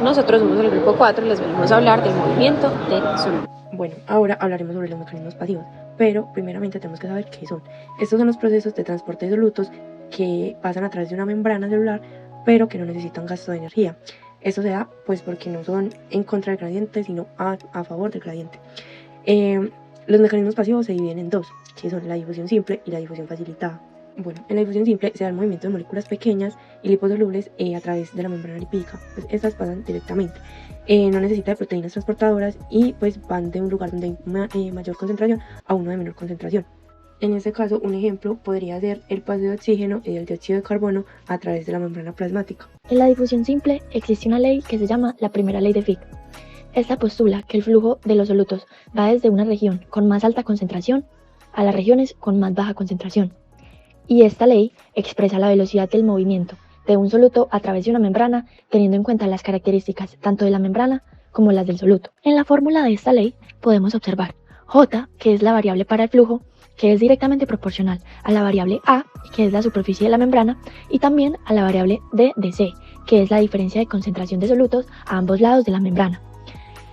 Nosotros somos el grupo 4 y les venimos a hablar del movimiento del soluto. Bueno, ahora hablaremos sobre los mecanismos pasivos, pero primeramente tenemos que saber qué son. Estos son los procesos de transporte de solutos que pasan a través de una membrana celular, pero que no necesitan gasto de energía. Esto se da pues porque no son en contra del gradiente, sino a favor del gradiente. Los mecanismos pasivos se dividen en dos, que son la difusión simple y la difusión facilitada. Bueno, en la difusión simple se da el movimiento de moléculas pequeñas y liposolubles a través de la membrana lipídica. Pues estas pasan directamente. No necesita de proteínas transportadoras y pues van de un lugar donde hay mayor concentración a uno de menor concentración. En este caso, un ejemplo podría ser el paso de oxígeno y del dióxido de carbono a través de la membrana plasmática. En la difusión simple existe una ley que se llama la primera ley de Fick. Esta postula que el flujo de los solutos va desde una región con más alta concentración a las regiones con más baja concentración. Y esta ley expresa la velocidad del movimiento de un soluto a través de una membrana, teniendo en cuenta las características tanto de la membrana como las del soluto. En la fórmula de esta ley podemos observar J, que es la variable para el flujo, que es directamente proporcional a la variable A, que es la superficie de la membrana, y también a la variable D de C, que es la diferencia de concentración de solutos a ambos lados de la membrana.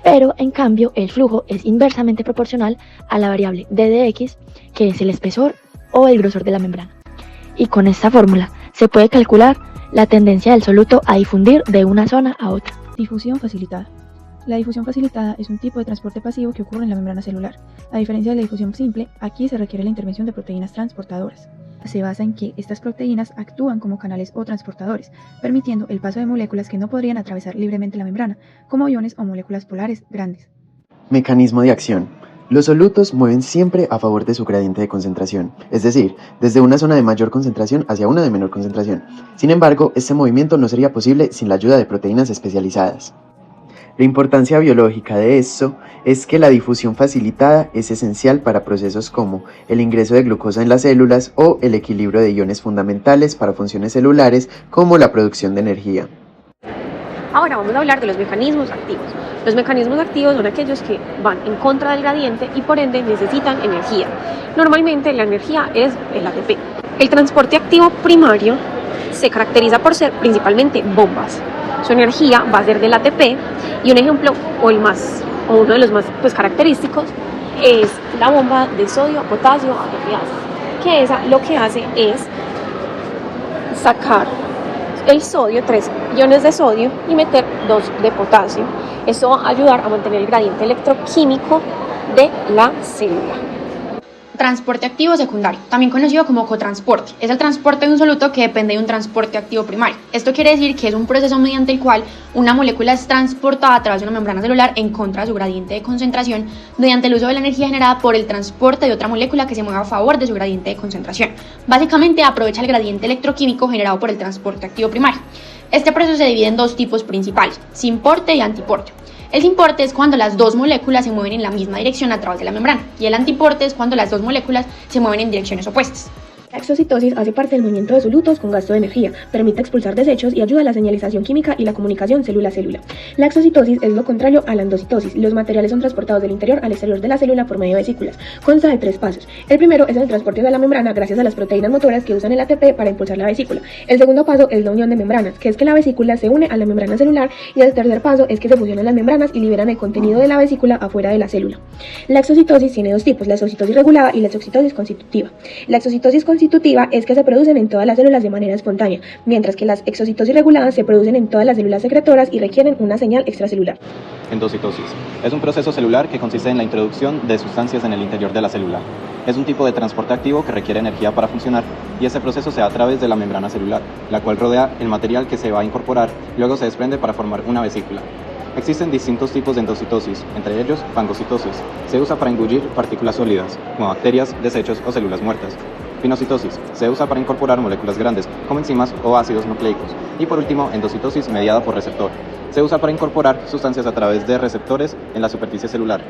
Pero, en cambio, el flujo es inversamente proporcional a la variable D de X, que es el espesor o el grosor de la membrana. Y con esta fórmula se puede calcular la tendencia del soluto a difundir de una zona a otra. Difusión facilitada. La difusión facilitada es un tipo de transporte pasivo que ocurre en la membrana celular. A diferencia de la difusión simple, aquí se requiere la intervención de proteínas transportadoras. Se basa en que estas proteínas actúan como canales o transportadores, permitiendo el paso de moléculas que no podrían atravesar libremente la membrana, como iones o moléculas polares grandes. Mecanismo de acción. Los solutos mueven siempre a favor de su gradiente de concentración, es decir, desde una zona de mayor concentración hacia una de menor concentración. Sin embargo, este movimiento no sería posible sin la ayuda de proteínas especializadas. La importancia biológica de esto es que la difusión facilitada es esencial para procesos como el ingreso de glucosa en las células o el equilibrio de iones fundamentales para funciones celulares como la producción de energía. Ahora vamos a hablar de los mecanismos activos. Los mecanismos activos son aquellos que van en contra del gradiente y por ende necesitan energía. Normalmente la energía es el ATP. El transporte activo primario se caracteriza por ser principalmente bombas. Su energía va a ser del ATP y un ejemplo uno de los más característicos es la bomba de sodio, potasio, apropiada, que esa lo que hace es sacar el sodio, 3 iones de sodio y meter 2 de potasio. Esto va a ayudar a mantener el gradiente electroquímico de la célula. Transporte activo secundario, también conocido como cotransporte, es el transporte de un soluto que depende de un transporte activo primario. Esto quiere decir que es un proceso mediante el cual una molécula es transportada a través de una membrana celular en contra de su gradiente de concentración mediante el uso de la energía generada por el transporte de otra molécula que se mueva a favor de su gradiente de concentración. Básicamente aprovecha el gradiente electroquímico generado por el transporte activo primario. Este proceso se divide en dos tipos principales, simporte y antiporte. El simporte es cuando las dos moléculas se mueven en la misma dirección a través de la membrana y el antiporte es cuando las dos moléculas se mueven en direcciones opuestas. La exocitosis hace parte del movimiento de solutos con gasto de energía, permite expulsar desechos y ayuda a la señalización química y la comunicación célula-célula. La exocitosis es lo contrario a la endocitosis. Los materiales son transportados del interior al exterior de la célula por medio de vesículas. Consta de 3 pasos. El primero es el transporte de la membrana gracias a las proteínas motoras que usan el ATP para impulsar la vesícula. El segundo paso es la unión de membranas, que es que la vesícula se une a la membrana celular, y el tercer paso es que se fusionan las membranas y liberan el contenido de la vesícula afuera de la célula. La exocitosis tiene dos tipos, la exocitosis regulada y la exocitosis constitutiva. La exocitosis constitutiva es que se producen en todas las células de manera espontánea, mientras que las exocitosis reguladas se producen en todas las células secretoras y requieren una señal extracelular. Endocitosis. Es un proceso celular que consiste en la introducción de sustancias en el interior de la célula. Es un tipo de transporte activo que requiere energía para funcionar y este proceso se da a través de la membrana celular, la cual rodea el material que se va a incorporar y luego se desprende para formar una vesícula. Existen distintos tipos de endocitosis, entre ellos fagocitosis. Se usa para engullir partículas sólidas, como bacterias, desechos o células muertas. Pinocitosis. Se usa para incorporar moléculas grandes, como enzimas o ácidos nucleicos. Y por último, endocitosis mediada por receptor. Se usa para incorporar sustancias a través de receptores en la superficie celular.